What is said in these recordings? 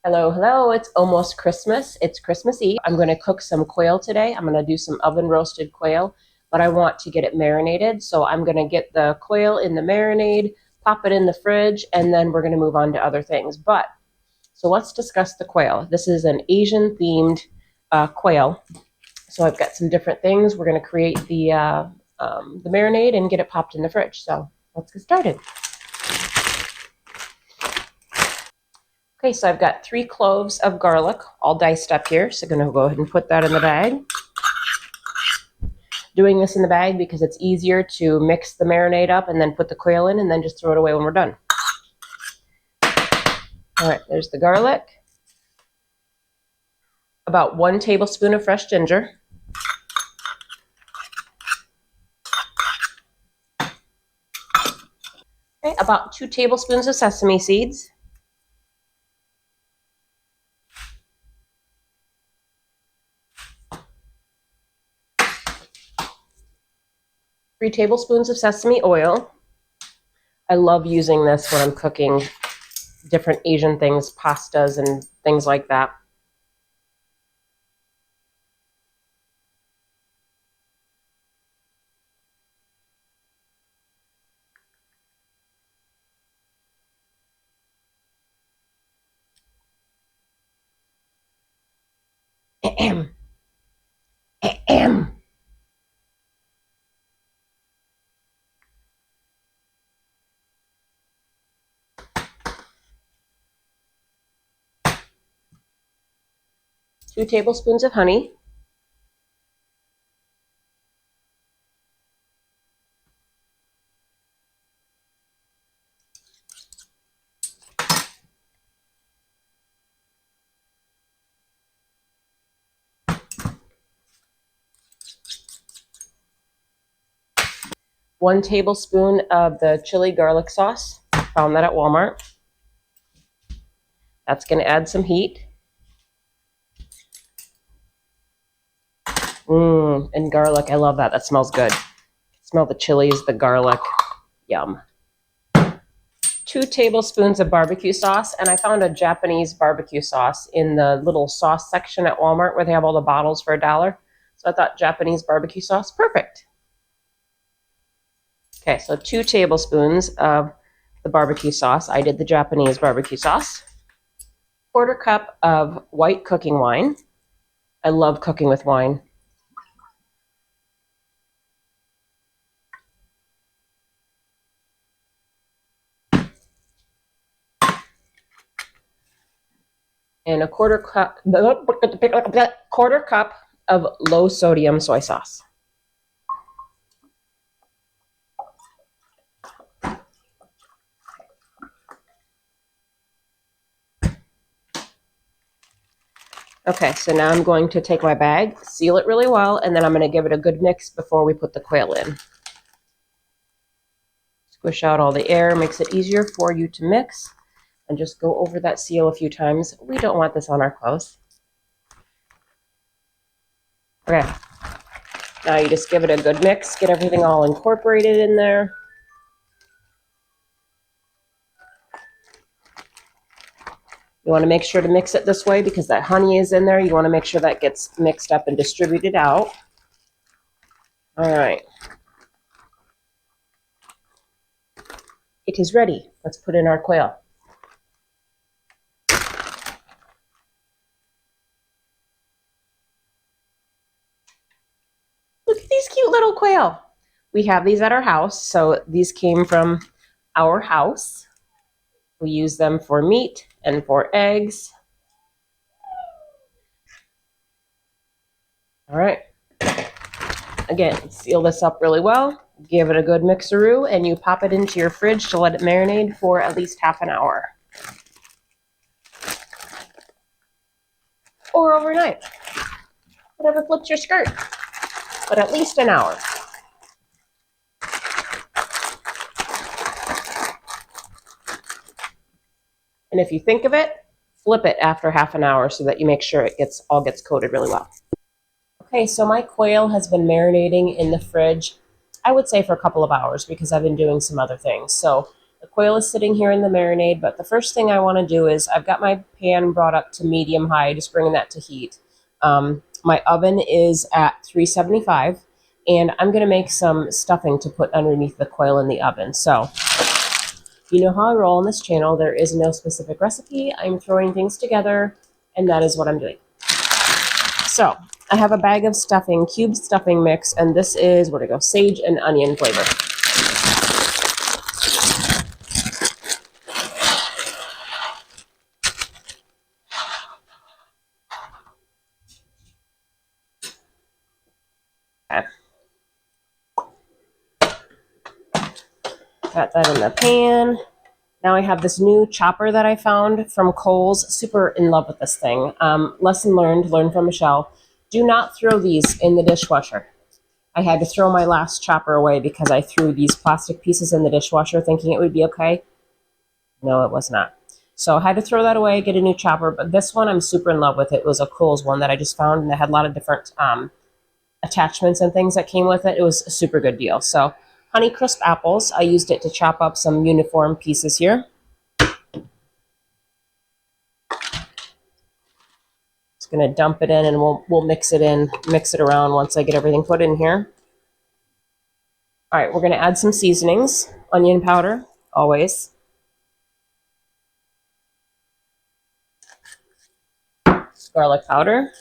Hello, hello. It's almost Christmas. It's Christmas Eve. I'm going to cook some quail today. I'm going to do some oven roasted quail, but I want to get it marinated. So I'm going to get the quail in the marinade, pop it in the fridge, and then we're going to move on to other things. So let's discuss the quail. This is an Asian themed quail. So I've got some different things. We're going to create the marinade and get it popped in the fridge. So let's get started. Okay, so I've got 3 cloves of garlic all diced up here. So I'm going to go ahead and put that in the bag. Doing this in the bag because it's easier to mix the marinade up and then put the quail in and then just throw it away when we're done. All right, there's the garlic. About 1 tablespoon of fresh ginger. Okay, about 2 tablespoons of sesame seeds. 3 tablespoons of sesame oil. I love using this when I'm cooking different Asian things, pastas and things like that. Ahem. Ahem. 2 tablespoons of honey. 1 tablespoon of the chili garlic sauce. Found that at Walmart. That's going to add some heat. And garlic, I love that. That smells good. Smell the chilies, the garlic. Yum. 2 tablespoons of barbecue sauce, and I found a Japanese barbecue sauce in the little sauce section at Walmart where they have all the bottles for $1. So I thought Japanese barbecue sauce, perfect. Okay, so 2 tablespoons of the barbecue sauce. I did the Japanese barbecue sauce. 1/4 cup of white cooking wine. I love cooking with wine. And a 1/4 cup of low sodium soy sauce. Okay, so now I'm going to take my bag, seal it really well, and then I'm going to give it a good mix before we put the quail in. Squish out all the air, makes it easier for you to mix, and just go over that seal a few times. We don't want this on our clothes. Okay, now you just give it a good mix, get everything all incorporated in there. You want to make sure to mix it this way because that honey is in there. You want to make sure that gets mixed up and distributed out. All right. It is ready. Let's put in our quail. Look at these cute little quail. We have these at our house, so these came from our house. We use them for meat and for eggs. All right. Again, seal this up really well. Give it a good mixeroo, and you pop it into your fridge to let it marinate for at least half an hour. Or overnight. Whatever flips your skirt. But at least an hour. And if you think of it, flip it after half an hour so that you make sure it all gets coated really well. Okay, so my quail has been marinating in the fridge, I would say for a couple of hours because I've been doing some other things. So The quail is sitting here in the marinade, but the first thing I want to do is I've got my pan brought up to medium high, just bringing that to heat. My oven is at 375, and I'm going to make some stuffing to put underneath the quail in the oven. So, you know how I roll on this channel. There is no specific recipe. I'm throwing things together, and that is what I'm doing. So, I have a bag of stuffing, cube stuffing mix, and this is, where'd it go? Sage and onion flavor. Okay. Got that in the pan. Now I have this new chopper that I found from Kohl's. Super in love with this thing. Lesson learned from Michelle. Do not throw these in the dishwasher. I had to throw my last chopper away because I threw these plastic pieces in the dishwasher thinking it would be okay. No, it was not. So I had to throw that away, get a new chopper. But this one, I'm super in love with. It was a Kohl's one that I just found, and it had a lot of different attachments and things that came with it. It was a super good deal. So Honeycrisp apples. I used it to chop up some uniform pieces here. Just going to dump it in, and we'll mix it around once I get everything put in here. All right, we're going to add some seasonings. Onion powder, always. Garlic powder.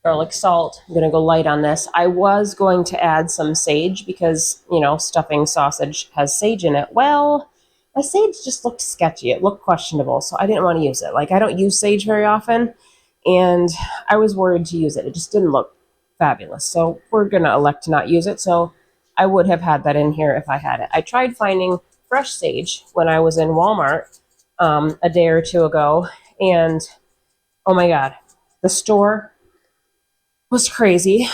Garlic salt. I'm going to go light on this. I was going to add some sage because, you know, stuffing sausage has sage in it. Well, the sage just looked sketchy. It looked questionable, so I didn't want to use it. Like, I don't use sage very often, and I was worried to use it. It just didn't look fabulous, so we're going to elect to not use it. So I would have had that in here if I had it. I tried finding fresh sage when I was in Walmart a day or two ago, and oh my God, the store was crazy,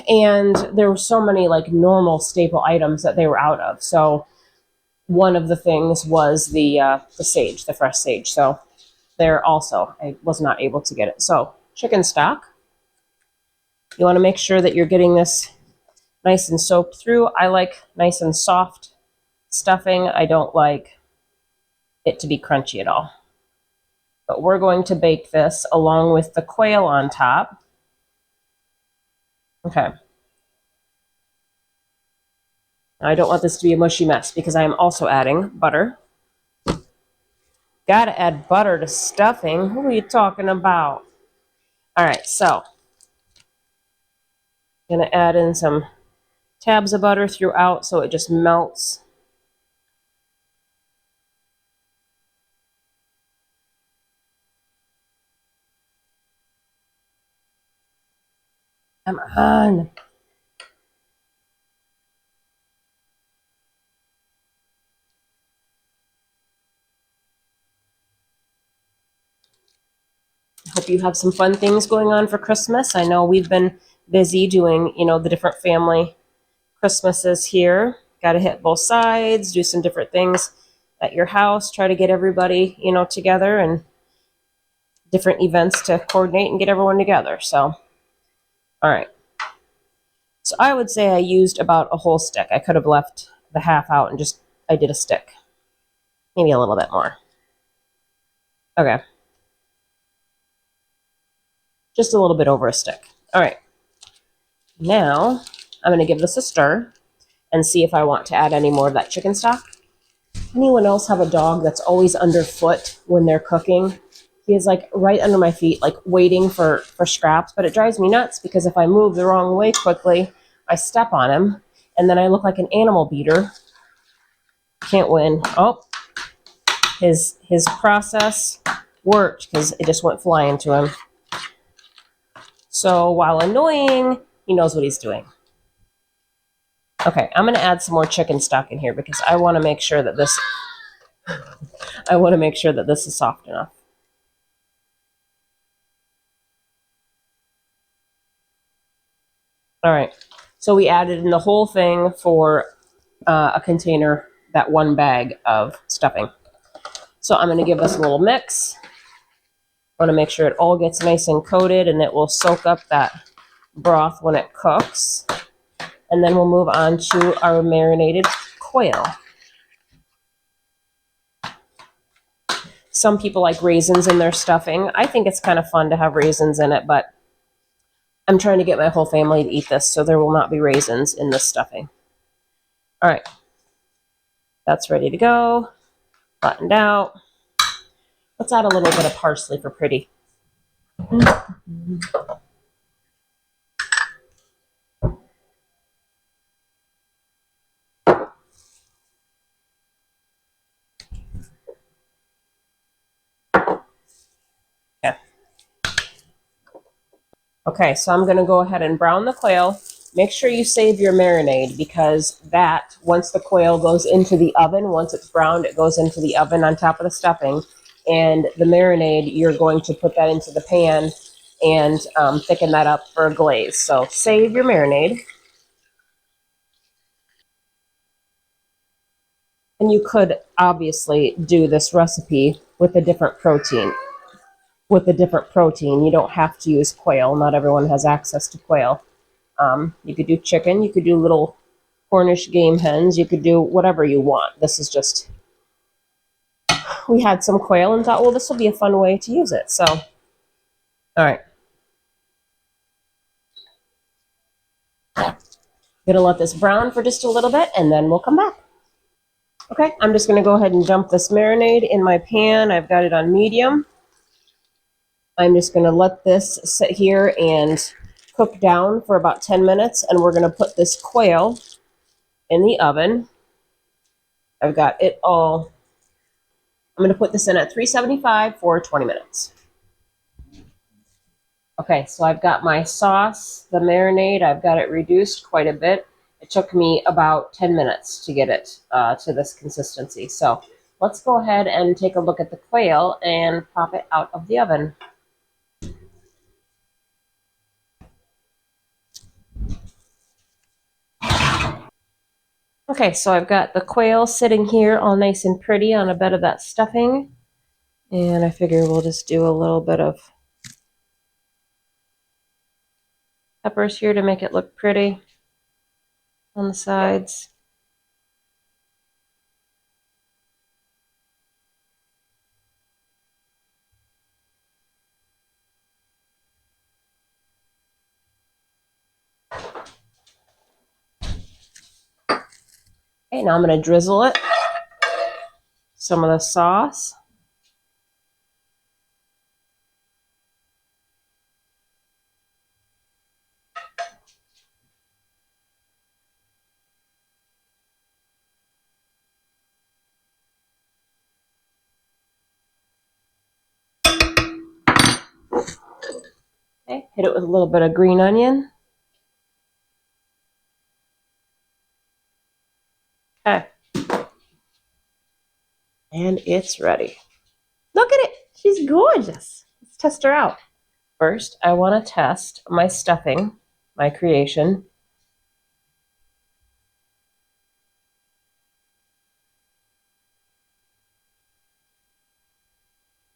and there were so many like normal staple items that they were out of. So one of the things was the sage, the fresh sage. So there also, I was not able to get it. So chicken stock. You want to make sure that you're getting this nice and soaked through. I like nice and soft stuffing. I don't like it to be crunchy at all. But we're going to bake this along with the quail on top. Okay. I don't want this to be a mushy mess because I am also adding butter. Gotta add butter to stuffing. Who are you talking about? All right, so I'm gonna add in some tabs of butter throughout so it just melts. Come on. Hope you have some fun things going on for Christmas. I know we've been busy doing, you know, the different family Christmases here. Got to hit both sides, do some different things at your house, try to get everybody, you know, together, and different events to coordinate and get everyone together. So, all right. So I would say I used about a whole stick. I could have left the half out and just, I did a stick. Maybe a little bit more. Okay. Just a little bit over a stick. All right. Now, I'm going to give this a stir and see if I want to add any more of that chicken stock. Anyone else have a dog that's always underfoot when they're cooking? He is like right under my feet, like waiting for scraps, but it drives me nuts because if I move the wrong way quickly, I step on him, and then I look like an animal beater. Can't win. Oh, his process worked because it just went flying to him. So while annoying, he knows what he's doing. Okay, I'm going to add some more chicken stock in here because I want to make sure that this is soft enough. All right, so we added in the whole thing for a container, that one bag of stuffing. So I'm going to give this a little mix. I want to make sure it all gets nice and coated and it will soak up that broth when it cooks. And then we'll move on to our marinated quail. Some people like raisins in their stuffing. I think it's kind of fun to have raisins in it, but I'm trying to get my whole family to eat this, so there will not be raisins in this stuffing. All right, that's ready to go, flattened out. Let's add a little bit of parsley for pretty. Okay. Okay, so I'm going to go ahead and brown the quail. Make sure you save your marinade because that, once the quail goes into the oven, once it's browned, it goes into the oven on top of the stuffing. And the marinade, you're going to put that into the pan and thicken that up for a glaze. So save your marinade. And you could obviously do this recipe with a different protein. You don't have to use quail. Not everyone has access to quail. You could do chicken. You could do little Cornish game hens. You could do whatever you want. This is just, we had some quail and thought, well, this will be a fun way to use it. So, all right. Gonna let this brown for just a little bit and then we'll come back. Okay, I'm just gonna go ahead and dump this marinade in my pan. I've got it on medium. I'm just gonna let this sit here and cook down for about 10 minutes and we're gonna put this quail in the oven. I've got it all. I'm going to put this in at 375 for 20 minutes. Okay, so I've got my sauce, the marinade. I've got it reduced quite a bit. It took me about 10 minutes to get it to this consistency. So let's go ahead and take a look at the quail and pop it out of the oven. Okay, so I've got the quail sitting here all nice and pretty on a bed of that stuffing. And I figure we'll just do a little bit of peppers here to make it look pretty on the sides. Okay, now I'm going to drizzle it. Some of the sauce. Okay, hit it with a little bit of green onion. Okay. And it's ready. Look at it. She's gorgeous. Let's test her out. First, I want to test my stuffing, my creation.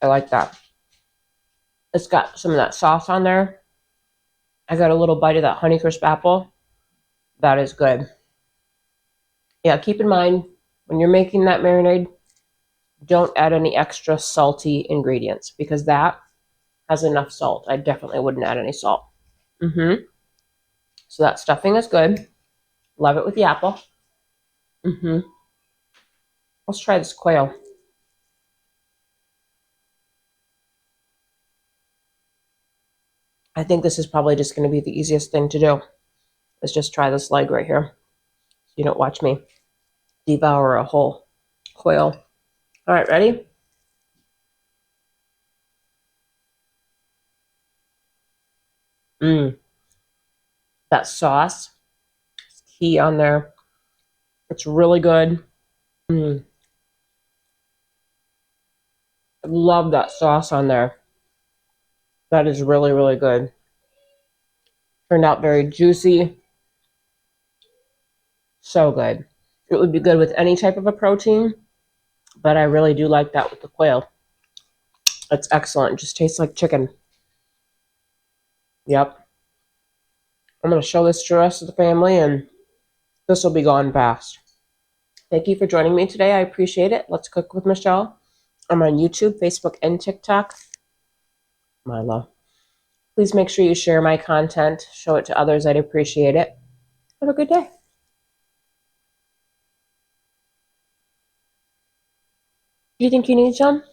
I like that. It's got some of that sauce on there. I got a little bite of that Honeycrisp apple. That is good. Yeah, keep in mind, when you're making that marinade, don't add any extra salty ingredients because that has enough salt. I definitely wouldn't add any salt. So that stuffing is good. Love it with the apple. Let's try this quail. I think this is probably just going to be the easiest thing to do. Let's just try this leg right here. You don't watch me devour a whole quail. All right, ready? That sauce is key on there. It's really good. I love that sauce on there. That is really, really good. Turned out very juicy. So good. It would be good with any type of a protein, but I really do like that with the quail. It's excellent. It just tastes like chicken. Yep. I'm going to show this to the rest of the family and This will be gone fast. Thank you for joining me today. I appreciate it. Let's cook with Michelle. I'm on YouTube, Facebook, and TikTok. Milo. Please make sure you share my content. Show it to others. I'd appreciate it. Have a good day. Do you think you need some?